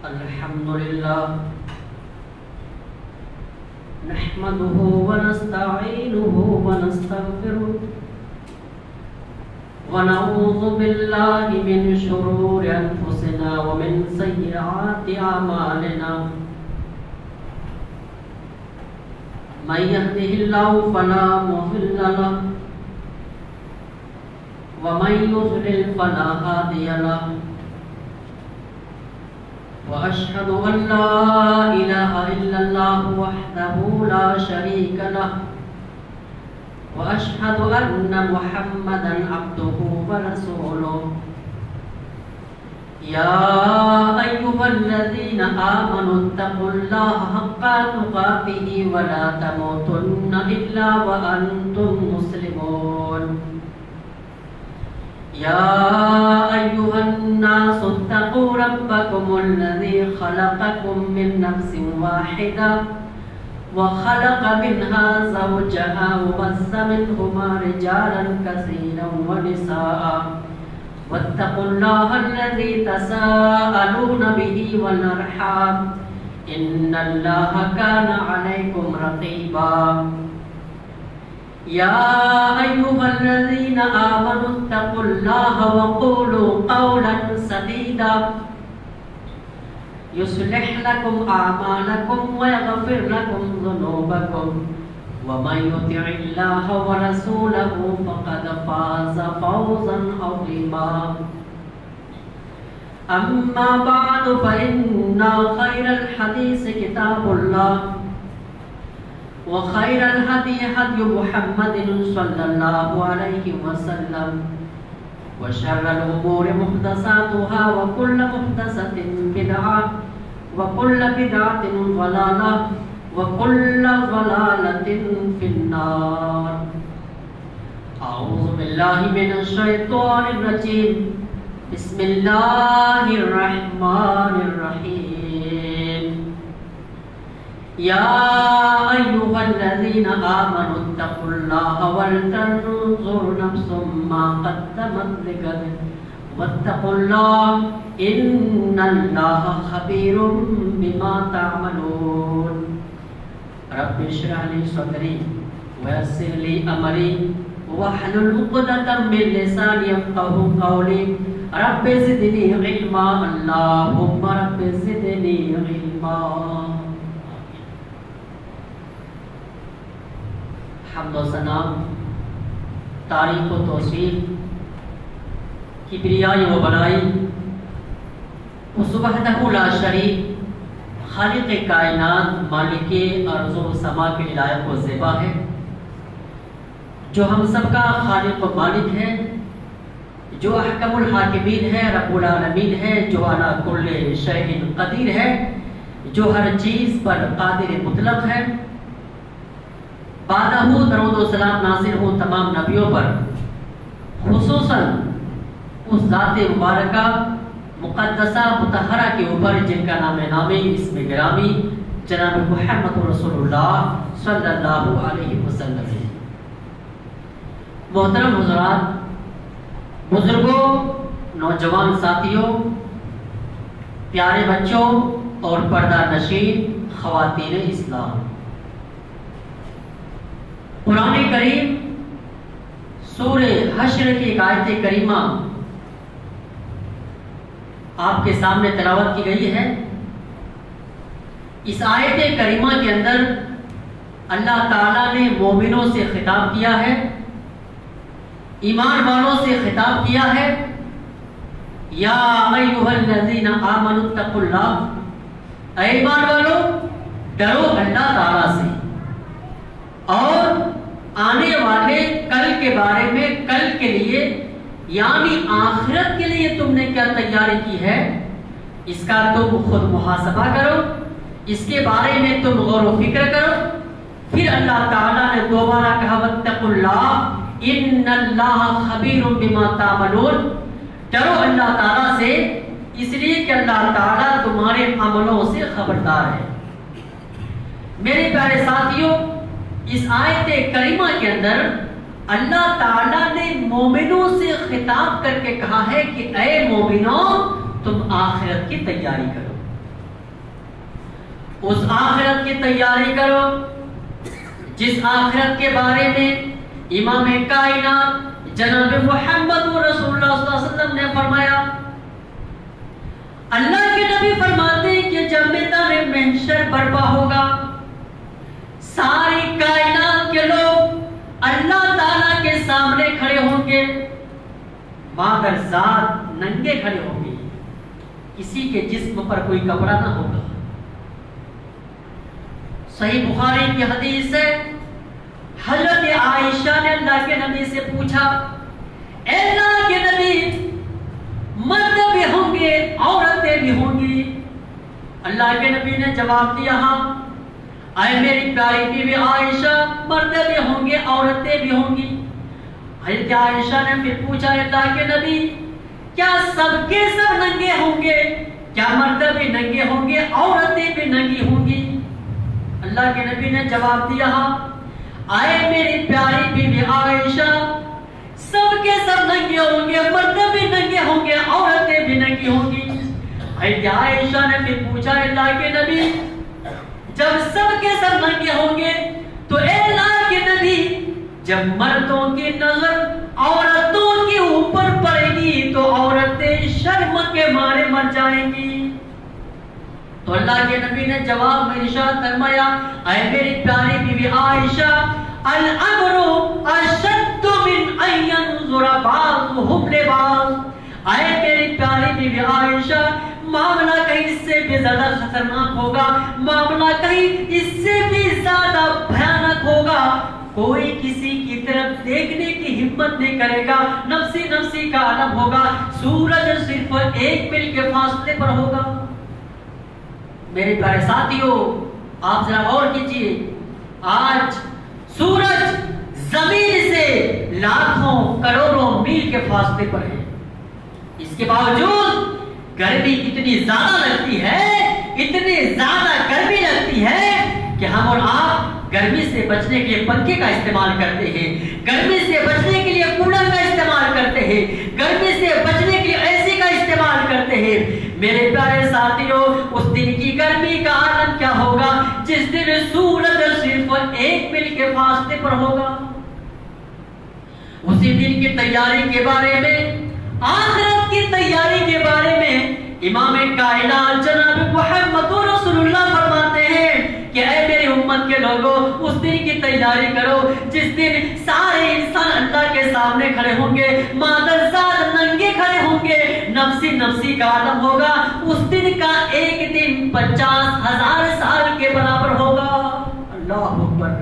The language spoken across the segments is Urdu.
الحمد لله نحمده ونستعينه ونستغفره ونعوذ بالله من شرور أنفسنا ومن سيئات أعمالنا من يهده الله فلا مضل له ومن يضلل فلا هادي له وأشهد أن لا إله إلا الله وحده لا شريك له وأشهد أن محمدا عبده ورسوله يا أيها الذين آمنوا اتقوا الله حق تقاته ولا تموتن إلا وأنتم مسلمون يا أيها الناس اتقوا ربكم الذي خلقكم من نفس واحدة وخلق منها زوجها وبث منهما رجالا كثيرا ونساء واتقوا الله الذي تساءلون به والأرحام إن الله كان عليكم رقيبا يا أيها الذين آمنوا اتقوا الله وقولوا قولا سديدا يصلح لكم أعمالكم ويغفر لكم ذنوبكم ومن يطع الله ورسوله فقد فاز فوزا عظيما أما بعد فإن خير الحديث كتاب الله وخير الهدي هدي محمد صلى الله عليه وسلم وشر الأمور محدثاتها وكل محدثة بدعة وكل بدعة ضلالة وكل ضلالة في النار. أعوذ بالله من الشيطان الرجيم. بسم الله الرحمن الرحيم. يا أيها الذين آمنوا اتقوا الله ولتنظر نفس ما قدمت لغد واتقوا الله إن الله خبير بما تعملون. رب اشرح لي صدري ويسر لي أمري واحلل عقدة من لساني يفقهوا قولي. رب زدني علما. اللهم رب زدني علما. حمد و ثنا، تعریف و توصیف، کبریائی و بڑائی اس وحدہ لا شریک خالق کائنات مالک ارض و سما کے لائق و زیبا ہے، جو ہم سب کا خالق و مالک ہے، جو احکم الحاکمین ہے، رب العالمین ہے، جو علی کل شیء قدیر ہے، جو ہر چیز پر قادر مطلق ہے. بعدہ درود و سلام نازل ہو تمام نبیوں پر، خصوصاً اس ذات مبارکہ مقدسہ مطہرہ کے اوپر جن کا نام نامی اسم گرامی جناب محمد رسول اللہ صلی اللہ علیہ وسلم ہے. محترم حضرات، بزرگوں، نوجوان ساتھیوں، پیارے بچوں اور پردہ نشین خواتین اسلام، قرآن کریم سورہ حشر کی ایک آیت کریمہ آپ کے سامنے تلاوت کی گئی ہے. اس آیت کریمہ کے اندر اللہ تعالیٰ نے مومنوں سے خطاب کیا ہے، ایمان والوں سے خطاب کیا ہے. یا ایھا الذین آمنوا اتقوا اللہ، اے ایمان والو ڈرو اللہ تعالیٰ سے، اور آنے والے کل کے بارے میں، کل کے لیے یعنی آخرت کے لیے تم نے کیا تیاری کی ہے اس کا تم خود محاسبہ کرو، اس کے بارے میں تم غور و فکر کرو. پھر اللہ تعالیٰ نے دوبارہ کہا واتقوا اللہ ان اللہ خبیر بما تعملون. ڈرو اللہ تعالیٰ سے اس لیے کہ اللہ تعالیٰ تمہارے عملوں سے خبردار ہے. میرے پیارے ساتھیوں، اس آیت کریمہ کے اندر اللہ تعالیٰ نے مومنوں سے خطاب کر کے کہا ہے کہ اے مومنوں تم آخرت کی تیاری کرو. اس آخرت کی تیاری کرو جس آخرت کے بارے میں امام کائنات جناب محمد رسول اللہ صلی اللہ علیہ وسلم نے فرمایا. اللہ کے نبی فرماتے ہیں کہ جب میدان محشر برپا ہوگا ساری کائنات کے لوگ اللہ تعالیٰ کے سامنے کھڑے ہوں گے، مادر ذات ننگے کھڑے ہوں گے، کسی کے جسم پر کوئی کپڑا نہ ہوگا. صحیح بخاری کی حدیث ہے، حضرت عائشہ نے اللہ کے نبی سے پوچھا، اے اللہ کے نبی مرد بھی ہوں گے عورتیں بھی ہوں گی؟ اللہ کے نبی نے جواب دیا، ہاں اے میری پیاری بیوی عائشہ، مرد بھی ہوں گے عورتیں بھی ہوں گی. حضرت عائشہ نے پھر پوچھا، اللہ کے نبی کیا سب کے سب ننگے ہوں گے؟ کیا مرد بھی ننگے ہوں گے عورتیں بھی ننگی ہوں گی؟ اللہ کے نبی نے جواب دیا، ہاں اے میری پیاری بیوی عائشہ، سب کے سب ننگے ہوں گے، مرد بھی ننگے ہوں گے عورتیں بھی ننگی ہوں گی. حضرت عائشہ نے پھر پوچھا، اللہ کے نبی جب سب کے سب ننگے ہوں گے تو اے اللہ کے نبی جب مردوں کی نظر عورتوں کے اوپر پڑے گی تو عورتیں شرم کے مارے مر جائیں گی. تو اللہ کے نبی نے جواب میں ارشاد فرمایا، اے میری پیاری بیوی عائشہ، الامر اشد من ان ينظر بعضهم لبعض. اے میری پیاری بیوی عائشہ، معاملہ کہیں اس سے بھی زیادہ خطرناک ہوگا، معاملہ کہیں اس سے بھی زیادہ بھیانک ہوگا. کوئی کسی کی طرف دیکھنے کی ہمت نہیں کرے گا، نفسی نفسی کا عالم ہوگا، سورج صرف 1 میل کے فاصلے پر ہوگا. میرے پیارے ساتھیوں، آپ ذرا غور کیجیے، آج سورج زمین سے لاکھوں کروڑوں میل کے فاصلے پر ہے، اس کے باوجود گرمی اتنی زیادہ لگتی ہے، اتنی زیادہ گرمی لگتی ہے کہ ہم اور آپ گرمی سے بچنے کے لیے پنکھے کا استعمال کرتے ہیں، گرمی سے بچنے کے لیے کولر کا استعمال کرتے ہیں، گرمی سے بچنے کے لیے اے سی کا استعمال کرتے ہیں. میرے پیارے ساتھیوں، اس دن کی گرمی کا عالم کیا ہوگا جس دن سورج صرف 1 میل کے فاصلے پر ہوگا. اسی دن کی تیاری کے بارے میں، آخرت کی تیاری کے بارے میں امام کائنات جناب محمد رسول اللہ فرماتے ہیں کہ اے میری امت کے لوگوں، اس دن کی تیاری کرو جس دن سارے انسان اللہ کے سامنے کھڑے ہوں گے، مادر ذات ننگے کھڑے ہوں گے، نفسی نفسی کا عالم ہوگا. اس دن کا ایک دن 50,000 سال کے برابر ہوگا. اللہ اکبر،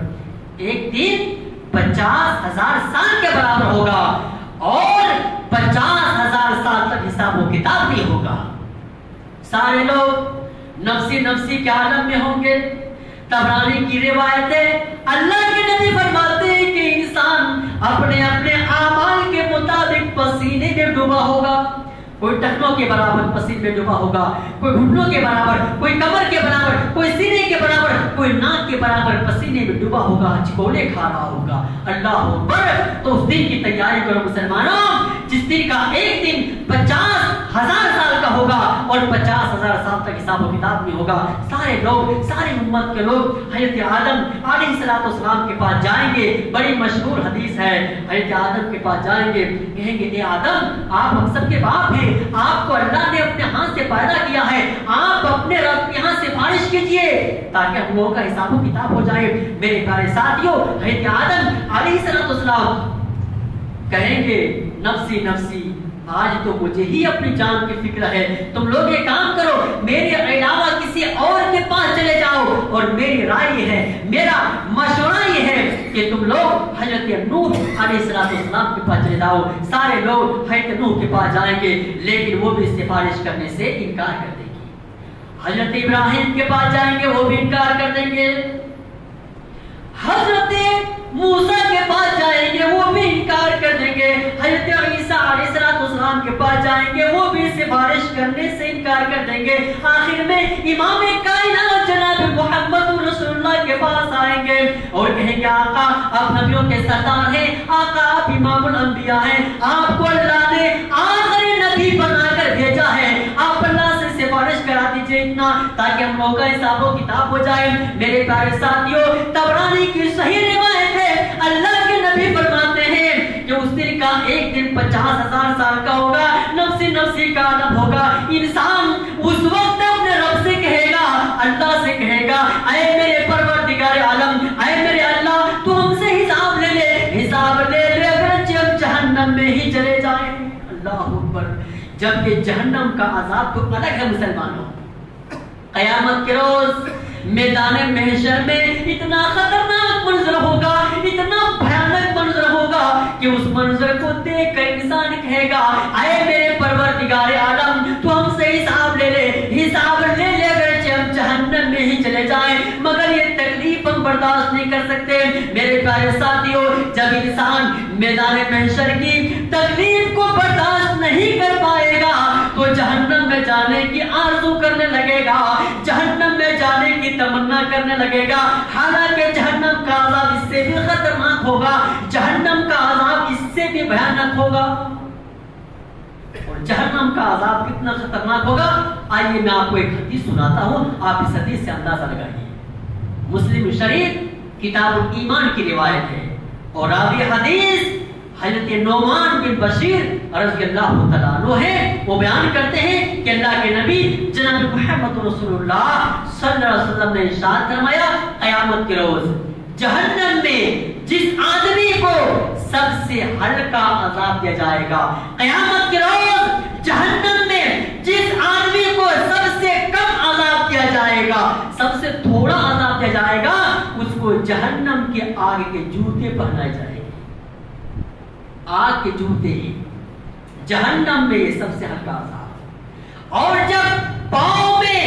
ایک دن 50,000 سال کے برابر ہوگا اور 50,000 سال تک حساب و کتاب نہیں ہوگا. سارے لوگ نفسی نفسی کے عالم میں ہوں گے. طبرانی کی روایت ہے، اللہ کے نبی فرماتے ہیں کہ انسان اپنے اپنے اعمال کے مطابق پسینے میں ڈوبا ہوگا. کوئی ٹخنوں کے برابر پسینے میں ڈوبا ہوگا، کوئی گھٹنوں کے برابر، کوئی کمر کے برابر، کوئی سینے کے برابر، کوئی ناک کے برابر پسینے میں ڈوبا ہوگا، چکولے کھا رہا ہوگا. اللہ اکبر. تو اس دن کی تیاری کرو مسلمانوں، جس دن کا ایک دن 50,000 سال کا ہوگا اور 50,000 سال تک حساب و کتاب نہیں ہوگا. سارے لوگ، ساری امت کے لوگ حضرت آدم علیہ السلام کے پاس جائیں گے. بڑی مشہور حدیث ہے، حضرت آدم کے پاس جائیں گے، کہیں گے اے آدم، آپ ہم سب کے باپ ہیں، آپ کو اللہ نے اپنے ہاتھ سے پیدا کیا ہے، آپ اپنے رب کے ہاں سفارش کیجئے تاکہ ہم لوگوں کا حساب و کتاب ہو جائے. میرے پیارے ساتھیوں، حضرت آدم علیہ السلام کہیں گے نفسی نفسی، آج تو مجھے ہی اپنی جان کی فکر ہے، تم لوگ یہ کام کرو، میرے علاوہ کسی اور کے پاس چلے جاؤ، اور میری رائے یہ ہے، میرا مشورہ یہ ہے کہ تم لوگ حضرت نوح علیہ السلام کے پاس چلے جاؤ. سارے لوگ حضرت نوح کے پاس جائیں گے، لیکن وہ بھی سفارش کرنے سے انکار کر دیں گے. حضرت ابراہیم کے پاس جائیں گے، وہ بھی انکار کر دیں گے. حضرت موسیٰ کے پاس جائیں گے، وہ بھی انکار کر دیں گے. حضرت عیسیٰ علیہ السلام کے پاس جائیں گے، وہ بھی سفارش کرنے سے انکار کر دیں گے. آخر میں امام کائنات جناب محمد رسول اللہ کے پاس آئیں گے اور کہیں گے آقا، آپ نبیوں کے سردار ہیں، آقا آپ امام الانبیاء ہیں، آپ کو اللہ نے آخری نبی بنا کر بھیجا ہے، آپ اللہ سے سفارش کرا دیجئے اتنا تاکہ ہم لوگوں کا حساب و کتاب ہو ہے۔ میرے پیارے ساتھیوں، طبرانی کی صحیح روایت ہے، اللہ کے نبی فرماتے ہیں کہ اس دن کا ایک دن 50,000 سال کا ہوگا، نفسی نفسی کا عالم ہوگا۔ انسان اس وقت اپنے رب سے کہے گا، اللہ سے کہے گا، اے میرے پروردگار عالم، اے میرے اللہ، تو ہم سے حساب لے لے، حساب لے لے، اگرچہ ہم جہنم میں ہی چلے جائیں۔ اللہ اکبر۔ جبکہ جہنم کا عذاب تو الگ ہے مسلمانوں۔ قیامت کے روز میدان محشر میں اتنا خطرناک منظر ہوگا، اتنا بھیانک منظر ہوگا کہ اس منظر کو دیکھ کر انسان کہے گا، اے میرے پروردگار عالم، تو ہم سے حساب لے لے، حساب لے لے، اگرچہ ہم جہنم میں ہی چلے جائیں، مگر یہ تکلیف ہم برداشت نہیں کر سکتے۔ میرے پیارے ساتھیوں، جب انسان میدان محشر کی تکلیف کو برداشت نہیں کر پائے گا تو جہنم میں جانے کی آرزو کرنے لگے گا، جہنم میں جانے کی تمنا کرنے لگے گا، حالانکہ جہنم کا عذاب اس سے بھی خطرناک ہوگا، جہنم کا عذاب اس سے بھی بھیانک ہوگا۔ اور جہنم کا عذاب کتنا خطرناک ہوگا، آئیے میں آپ کو ایک حدیث سناتا ہوں، آپ اس حدیث سے اندازہ لگائیے۔ مسلم شریف کتاب الایمان کی روایت ہے، اور راوی حدیث حضرت نعمان بن بشیر رضی اللہ تعالیٰ عنہ ہے۔ وہ بیان کرتے ہیں کہ اللہ کے نبی جناب محمد رسول اللہ صلی اللہ علیہ وسلم نے ارشاد فرمایا، قیامت کے روز جہنم میں جس آدمی کو سب سے ہلکا عذاب دیا جائے گا، قیامت کے روز جہنم میں جس آدمی کو سب سے کم عذاب دیا جائے گا، سب سے تھوڑا عذاب دیا جائے گا، اس کو جہنم کے آگ کے جوتے پہنائے جائیں گے۔ آگ کے جوتے، جہنم میں یہ سب سے ہلکا عذاب۔ اور جب پاؤں میں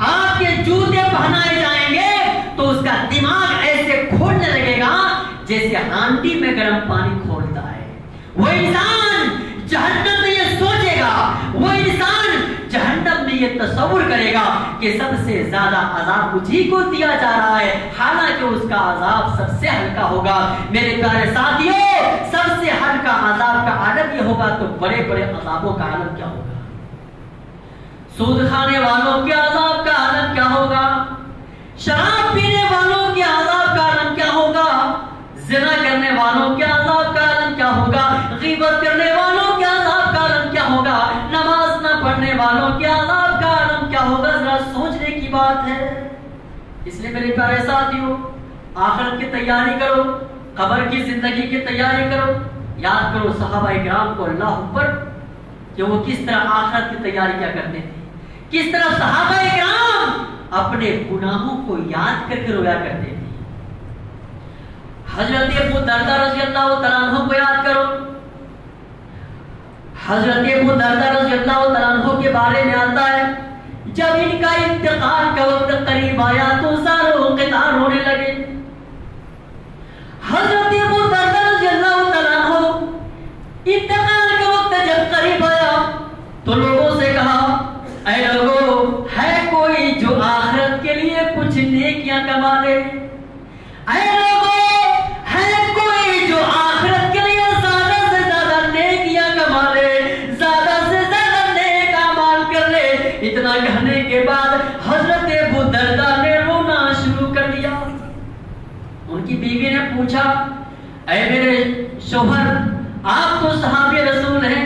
آگ کے جوتے پہنائے جائیں گے تو اس کا دماغ ایسے کھولنے لگے گا جیسے ہانڈی میں گرم پانی کھولتا ہے۔ وہ انسان جہنم میں یہ سوچے گا، وہ انسان جہنم میں یہ تصور کرے گا کہ سب سے زیادہ عذاب مجھی کو دیا جا رہا ہے، حالانکہ اس کا عذاب سب سے ہلکا ہوگا۔ میرے پیارے ساتھیوں، سب سے ہلکا عذاب کا عالم یہ ہوگا تو بڑے بڑے عذابوں کا عالم کیا ہوگا؟ سود کھانے والوں کے عذاب کا عالم کیا ہوگا؟ شراب پینے والوں کے عذاب کا عالم کیا ہوگا؟ زنا کرنے والوں کے عذاب کا عالم کیا ہوگا؟ غیبت کرنے والوں کے عذاب کا عالم کیا ہوگا؟ نماز نہ پڑھنے والوں کے عذاب کا عالم کیا ہوگا؟ ذرا سوچنے کی بات ہے۔ اس لیے میرے پیارے ساتھیوں، آخرت کی تیاری کرو، قبر کی زندگی کی تیاری کرو۔ یاد کرو صحابہ کرام کو، اللہ اکبر، کہ وہ کس طرح آخرت کی تیاری کیا کرتے تھے، کس طرح صحابہ کرام اپنے گناہوں کو یاد کر کے رویا کرتے تھے۔ حضرت ابو دردہ رضی اللہ تعالیٰ عنہ کو یاد کرو۔ حضرت ابو دردہ رضی اللہ تعالیٰ عنہ کے بارے میں آتا ہے، جب ان کا انتقال کا وقت قریب آیا تو زاروں قطار ہونے لگے۔ حضرت ابو دردہ رضی اللہ تعالیٰ عنہ انتقال کا وقت جب قریب آیا تو لوگوں سے کہا، اے لوگوں، ہے کوئی جو آخرت کے لیے کچھ نیکیاں کما دے؟ اے لوگوں، ہے کوئی جو آخرت کے لیے زیادہ سے زیادہ نیکیاں کما لے، زیادہ سے زیادہ نیک اعمال کر لے؟ اتنا کہنے کے بعد حضرت ابو دردہ نے رونا شروع کر دیا۔ ان کی بیوی نے پوچھا، اے میرے شوہر، آپ تو صحابی رسول ہیں،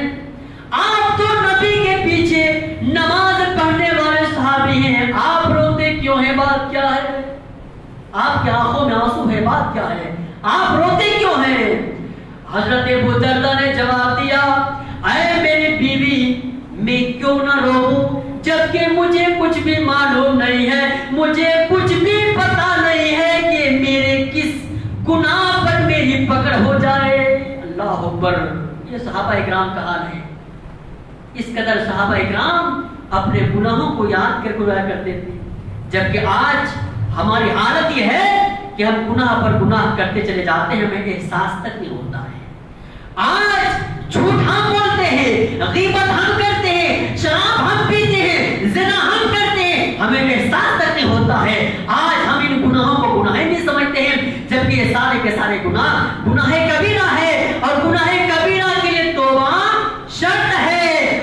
آپ تو نبی کے پیچھے نماز پڑھنے والے صحابی ہیں، آپ روتے کیوں ہیں؟ بات کیا ہے؟ آپ کی آنکھوں میں آنسو ہے، بات کیا ہے؟ آپ روتے کیوں ہیں؟ حضرت ابو دردہ نے جواب دیا، اے میری بیوی، میں کیوں نہ روؤں جبکہ مجھے کچھ بھی معلوم نہیں ہے، مجھے کچھ بھی پتا نہیں ہے کہ میرے کس گناہ پر میری پکڑ ہو جائے۔ اللہ اکبر۔ یہ صحابہ اکرام کا حال ہے۔ اس قدر صحابہ اکرام اپنے گناہوں کو یاد کر کے رویا کرتے تھے، جبکہ آج ہماری حالت یہ ہے کہ ہم گناہ پر گناہ کرتے چلے جاتے ہیں، ہمیں احساس تک نہیں ہوتا ہے۔ آج جھوٹ ہم بولتے ہیں، غیبت ہم کرتے ہیں، شراب ہم پیتے ہیں، زنا ہم کرتے ہیں، ہمیں احساس تک نہیں ہوتا ہے۔ آج ہم ان گناہوں کو گناہ نہیں سمجھتے ہیں، جبکہ یہ سارے کے سارے گناہ کبیرہ ہے، اور گناہ کبیرہ کے لیے توبہ شرط ہے۔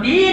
3,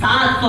700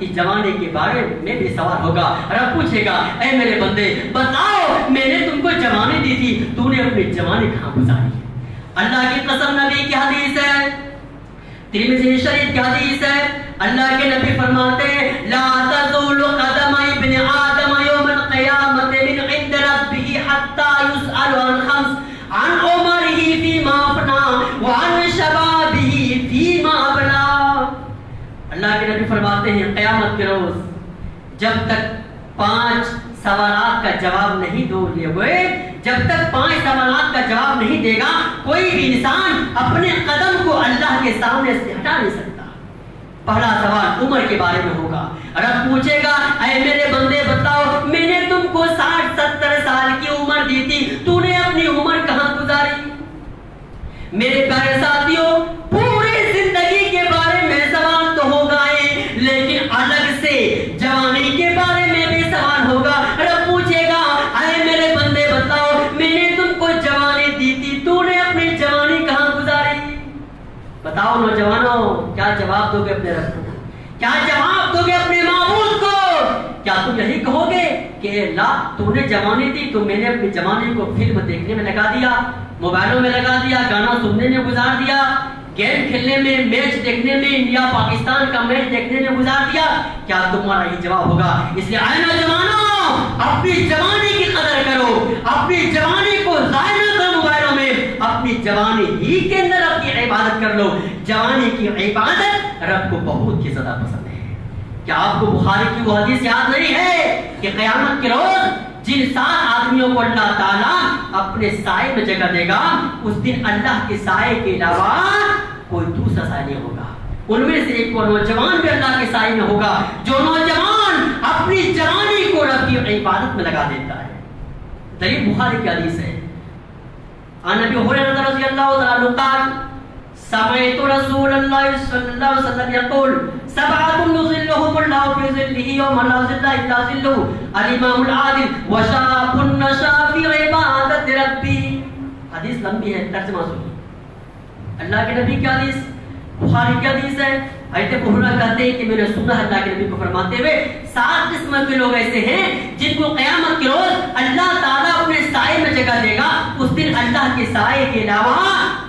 اس جوانی کے بارے میں بھی سوال ہوگا. رب پوچھے گا اے میرے بندے بتاؤ میں نے تم کو جوانی دی تھی, تو نے اپنی جوانی کہاں گزاری؟ اللہ کی قسم نبی کی حدیث ہے, ترمذی شریف کی حدیث ہے, اللہ کے نبی فرماتے ہیں لا تزول قدم ابن آدم یوم القیامت من عند ربه حتى يسأل عن خمس عن عمره فيما افنى وعن شبابه فيما ابلى. اللہ کے نبی فرماتے ہیں قیامت کے روز جب تک 5 سوالات کا جواب نہیں دو گے, جب تک 5 سوالات کا جواب نہیں دے گا کوئی بھی انسان اپنے قدم کو اللہ کے سامنے سے ہٹا نہیں سکتا. پہلا سوال عمر کے بارے میں ہوگا. رب پوچھے گا اے میرے بندے بتاؤ میں نے تم کو 60-70 سال کی عمر دی تھی, تو نے اپنی عمر کہاں گزاری؟ میرے پیارے ساتھیوں پوری زندگی کے بارے میں سوال تو ہوگا ہی, لیکن الگ سے جوانی کے بارے میں بھی سوال ہوگا. رب پوچھے گا اے میرے بندے بتاؤ میں نے تم کو جوانی دی تھی, تو نے اپنی جوانی کہاں گزاری؟ بتاؤ نوجوانوں کیا جواب دو گے اپنے رب کو؟ کیا جواب دو گے اپنے معبود کو؟ کیا تم یہی کہو گے کہ اللہ تو نے جوانی دی تو میں نے اپنی جوانی کو فلم دیکھنے میں لگا دیا, موبائلوں میں لگا دیا, گانا سننے میں گزار دیا, گیم کھیلنے میں, میچ دیکھنے میں, انڈیا پاکستان کا میچ دیکھنے میں گزار دیا؟ کیا تمہارا یہ جواب ہوگا؟ اس لیے اے نوجوانوں اپنی جوانی کی قدر کرو, اپنی جوانی کو ضائع نہ کرو موبائلوں میں, اپنی جوانی ہی کے اندر اپنی عبادت کر لو. جوانی کی عبادت رب کو بہت ہی زیادہ پسند ہے. کیا آپ کو بخاری کی وہ حدیث یاد نہیں ہے کہ قیامت کے روز جن 7 آدمیوں کو اللہ تعالیٰ اپنے سائے میں جگہ دے گا اس دن اللہ کے سائے کے علاوہ کوئی دوسرا سائے نہیں ہوگا. ان میں سے ایک وہ نوجوان بھی اللہ کے سائے میں ہوگا جو نوجوان اپنی جوانی کو رب کی عبادت میں لگا دیتا ہے. دلیل بخاری کی حدیث ہے. عن ابی ہریرہ رضی اللہ تعالی عنہ قال سمعت رسول اللہ صلی اللہ علیہ وسلم یقول سبعۃ یظلهم اللہ فی ظلہ یوم لا ظل الا ظلہ الامام العادل وشاب نشا فی عبادت ربہ. حدیث لمبی ہے, ترجمہ سنیے. اللہ کے نبی کی حدیث, بخاری کی حدیث ہے. حضرت ابو ہریرہ کہتے ہیں کہ میں نے سنا اللہ کے نبی کو فرماتے ہوئے 7 قسم کے لوگ ایسے ہیں جن کو قیامت کے روز اللہ تعالیٰ اپنے سائے میں جگہ دے گا, اس دن اللہ کے سائے کے علاوہ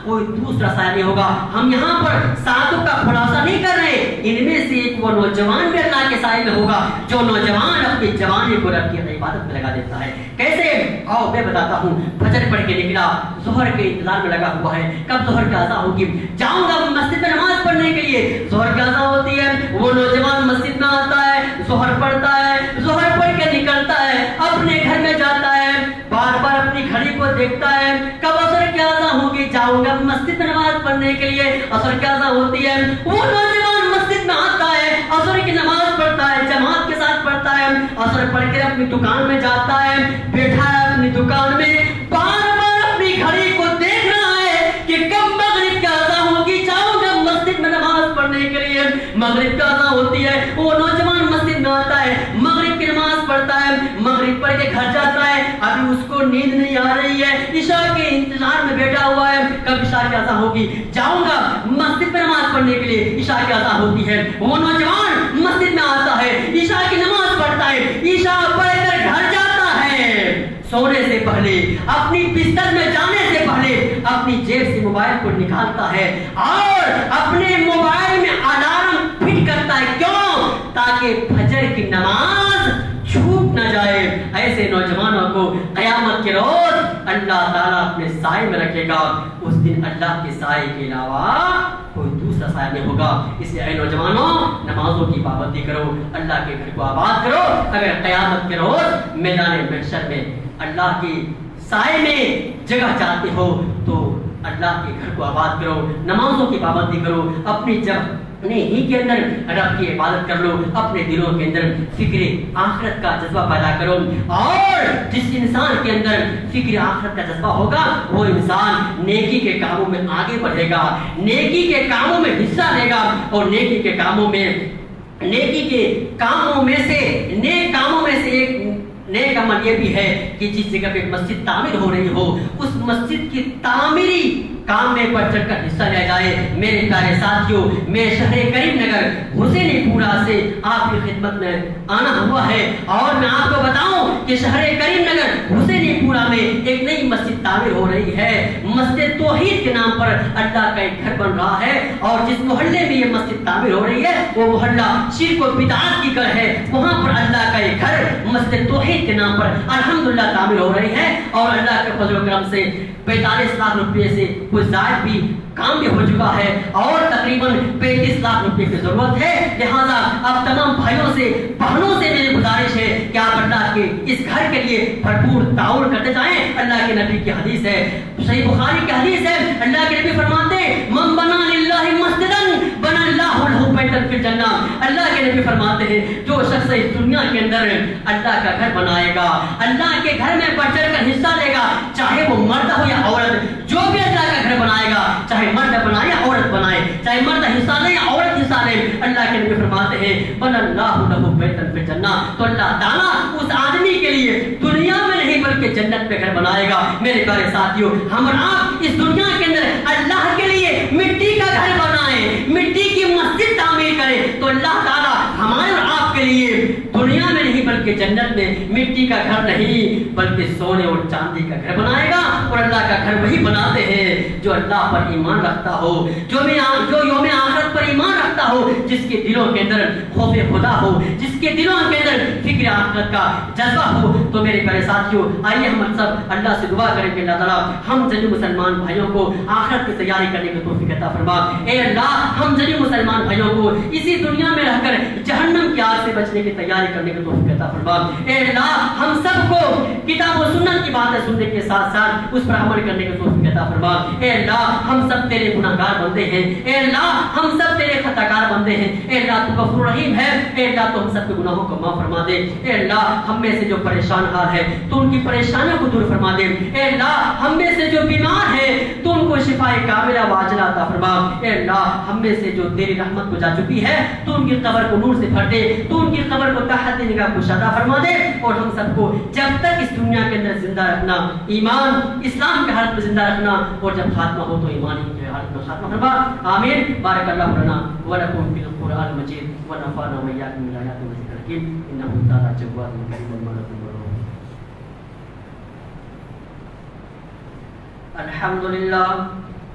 کوئی دوسرا سایہ نہیں ہوگا. ہم یہاں پر 7 کا خلاصہ نہیں کر رہے, ان میں سے ایک وہ نوجوان بھی اللہ کے سائے میں ہوگا جو نوجوان اپنی جوانی کو رب کی عبادت میں لگا دیتا ہے. کیسے؟ آؤ میں بتاتا ہوں. فجر پڑھ کے نکلا, ظہر کے انتظار میں لگا ہوا ہے, کب ظہر کی اذان ہوگی, جاؤں گا مسجد میں نماز پڑھنے کے لیے. ظہر کی اذان ہوتی ہے, وہ نوجوان مسجد میں آتا ہے, ظہر پڑھتا ہے, ظہر پڑھ کے نکلتا ہے, اپنے گھر میں جاتا ہے, بار بار اپنی گھڑی کو دیکھتا ہے کب عصر کی اذان ہوگی, جاؤں گا مسجد میں نماز پڑھنے کے لیے. عصر کی اذان ہوتی ہے, وہ نوجوان مسجد میں آتا ہے, عصر کی نماز پڑھتا ہے, جماعت کے ساتھ پڑھتا ہے, عصر پڑھ کے اپنی دکان میں جاتا ہے, بیٹھا ہے اپنی دکان میں, بار بار اپنی گھڑی کو دیکھ رہا ہے کہ کب مغرب کی اذان ہوگی, جاؤں گا مسجد میں نماز پڑھنے کے لیے. مغرب کی اذان ہوتی ہے, وہ نوجوان مسجد میں آتا ہے, مغرب کی نماز پڑھتا ہے, مغرب پڑھ کے گھر جاتا ہے, ابھی اس کو نیند نہیں آ رہی ہے, عشاء کے انتظار میں بیٹھا ہوا ہے کب عشاء کی اذان ہوگی, جاؤں گا مسجد میں نماز پڑھنے کے لیے. عشاء کی اذان ہوتی ہے, وہ نوجوان مسجد میں آتا ہے, عشاء کی نماز پڑھتا ہے, عشاء پڑھ کر گھر جاتا ہے, سونے سے پہلے اپنی بستر میں جانے سے پہلے اپنی جیب سے موبائل کو نکالتا ہے اور اپنے موبائل میں الارم فٹ کرتا ہے. کیوں؟ تاکہ فجر کی نماز چھوٹ نہ جائے. ایسے نوجوانوں کو قیامت کے روز اللہ تعالیٰ اپنے سائے میں رکھے گا. اس دن اللہ کے سائے کے علاوہ کوئی دوسرا سایہ نہیں ہوگا. اس لیے اے نوجوانوں نمازوں کی پابندی کرو, اللہ کے گھر کو آباد کرو. اگر قیامت کے روز میدان محشر میں اللہ کی سائے میں جگہ چاہتے ہو تو اللہ کے گھر کو آباد کرو, نمازوں کی پابندی کرو, اپنی اپنے ہی کے اندر رب کی عبادت کر لو, اپنے دلوں کے اندر فکر آخرت کا جذبہ پیدا کرو. اور جس انسان کے اندر فکر آخرت کا جذبہ ہوگا وہ انسان نیکی کے کاموں میں آگے بڑھے گا, نیکی کے کاموں میں حصہ لے گا. اور نیکی کے کاموں میں سے نیک کاموں میں سے ایک نیک عمل یہ بھی ہے کہ جس جگہ پہ مسجد تعمیر ہو رہی ہو اس مسجد کی تعمیری کام میں بڑھ چڑھ کر حصہ لیا جائے۔ میرے پیارے ساتھیوں، میں شہر کریم نگر حسینی پورہ سے آپ کی خدمت میں آنا ہوا ہے، اور میں آپ کو بتاؤں کہ شہر کریم نگر حسینی پورہ میں ایک نئی مسجد تعمیر ہو رہی ہے۔ مسجد توحید کے نام پر اللہ کا ایک گھر بن رہا ہے، اور جس محلے میں یہ مسجد تعمیر ہو رہی ہے وہ محلہ شرک و بدعات کی گھر ہے۔ وہاں پر اللہ کا ایک گھر مسجد توحید کے نام پر الحمدللہ تعمیر ہو رہی ہے، اور اللہ کے فضل و کرم سے 45 لاکھ روپے سے کچھ زائد بھی کام بھی ہو چکا ہے، اور تقریباً 35 لاکھ روپے کی ضرورت ہے۔ لہٰذا آپ تمام بھائیوں سے بہنوں سے میری گزارش ہے کہ آپ اللہ کے اس گھر کے لیے بھرپور تعاون کرتے جائیں۔ اللہ کے نبی کی حدیث ہے، صحیح بخاری کی حدیث ہے، اللہ کے نبی فرماتے ہیں من بنا للہ مسجدا بنا اللہ لہ بیتا فی الجنہ۔ اللہ کے نبی فرماتے ہیں جو شخص اس دنیا کے اندر اللہ کا گھر بنائے گا، اللہ کے گھر میں بڑھ چڑھ کر حصہ لے گا، چاہے وہ مرد ہو یا عورت، جو بھی اللہ کا گھر بنائے گا، چاہے مرد بنائے یا عورت بنائے، چاہے مرد حصہ لے یا عورت حصہ لے، اللہ کے نبی فرماتے ہیں بنا اللہ لہ بیتا فی الجنہ، تو اللہ تعالیٰ اس آدمی کے لیے دنیا میں نہیں بلکہ جنت میں گھر بنائے گا۔ میرے پیارے ساتھیوں، ہم اور آپ اس دنیا کے اندر اللہ کے لیے مٹی کا گھر بنائیں، مٹی کی مسجد تعمیر کریں، تو اللہ تعالیٰ ہمارے اور آپ کے لیے دنیا میں نہیں بلکہ جنت میں مٹی کا گھر نہیں بلکہ سونے اور چاندی کا گھر بنائے گا۔ اور اللہ کا گھر وہی بناتے ہیں جو اللہ پر ایمان رکھتا ہو، جو یوم آخرت پر ایمان رکھتا ہو، جس کے دلوں کے اندر خوف خدا ہو، جس کے دلوں کے اندر فکر آخرت کا جذبہ ہو۔ تو میرے پیارے ساتھیوں، آئیے ہم سب اللہ سے دعا کریں کہ اللہ تعالیٰ ہم جنی مسلمان بھائیوں کو آخرت کی تیاری کرنے کی توفیق عطا فرما۔ اے اللہ، ہم جنی مسلمان بھائیوں کو اسی دنیا میں رہ کر جہنم کی آگ سے بچنے کی تیاری کرنے کی توفیق عطا فرما۔ اے اللہ، ہم سب کو کتاب و سنت کی باتیں سننے کے ساتھ ساتھ اس پر عمل کرنے کی توفیق عطا فرما۔ اے اللہ، ہم سب تیرے گناہگار بندے ہیں، اے اللہ ہم سب تیرے خطاکار بندے ہیں، اے اللہ تو غفور رحیم ہے، اے اللہ تو ہم سب کے گناہوں کو معاف فرما دے۔ اے اللہ، ہم میں سے جو پریشان حال ہے تو ان کی پریشانیوں کو دور فرما دے۔ اے اللہ، ہم میں سے جو بیمار ہے تو ان کو شفاء کاملہ و عاجلہ عطا فرما۔ اے اللہ، ہم میں سے جو تیری رحمت کو جا چکی ہے تو ان کی قبر کو نور سے بھر دے، تو ان کی قبر کو تحت نگاہ کو شادہ فرما دے، اور ہم سب کو جب تک اس دنیا کے اندر زندہ رکھنا، ایمان اسلام کے حالت میں زندہ رکھنا، اور جب خاتمہ ہو تو ایمان کی حالت میں خاتمہ فرما۔ آمین۔ بارک اللہ لنا ولکم فی القرآن المجید ونفعنا وإياکم بالآیات والذکر الحکیم، انہ تعالی جواد کریم مغفور۔ الحمد للہ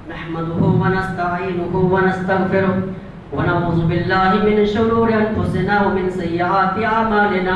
نحمده ونستعینه ونستغفره ونعوذ باللہ من شرور انفسنا ومن سیئات اعمالنا،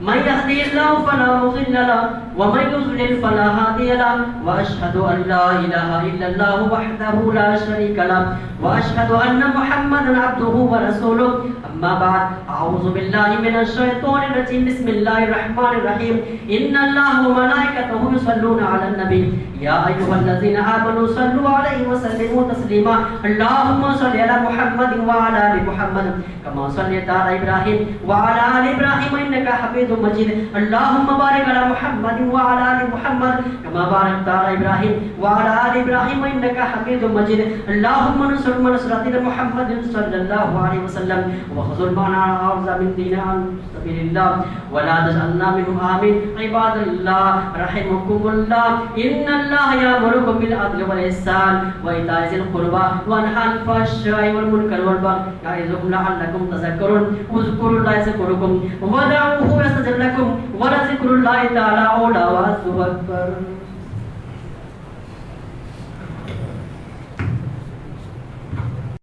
من يهده الله فلا مضل له ومن يضلل فلا هادي له، واشهد ان لا اله الا الله وحده لا شريك له، واشهد ان محمدا عبده ورسوله، اما بعد، اعوذ بالله من الشیطان الرجیم، بسم اللہ الرحمن الرحیم، ان اللہ وملائکته يصلون علی النبی یا ایها الذین آمنوا صلوا علیہ وسلموا تسلیما، اللهم صل علی محمد وعلى آل محمد كما صليت على ابراہیم وعلى آل ابراہیم انك حمید مجید، اللهم بارک علی محمد وعلى آل محمد كما باركت على ابراہیم وعلى آل ابراہیم انك حمید مجید، اللهم انصر من نصر دین محمد صلی اللہ علیہ وسلم وخذل معنا عوض من دین عن سبیل اللہ ولا تجعلنا منهم، آمین۔ عباد اللہ رحمكم اللہ، ان اللہ یامرکم بالعدل والاحسان وایتاء ذی القربى وینہی عن الفحشاء والمنکر والبغی یعظکم لعلکم تذکرون، اذکروا اللہ یذکرکم ودعوہ یستجب لکم ولذکر اللہ تعالی اعلی واکبر۔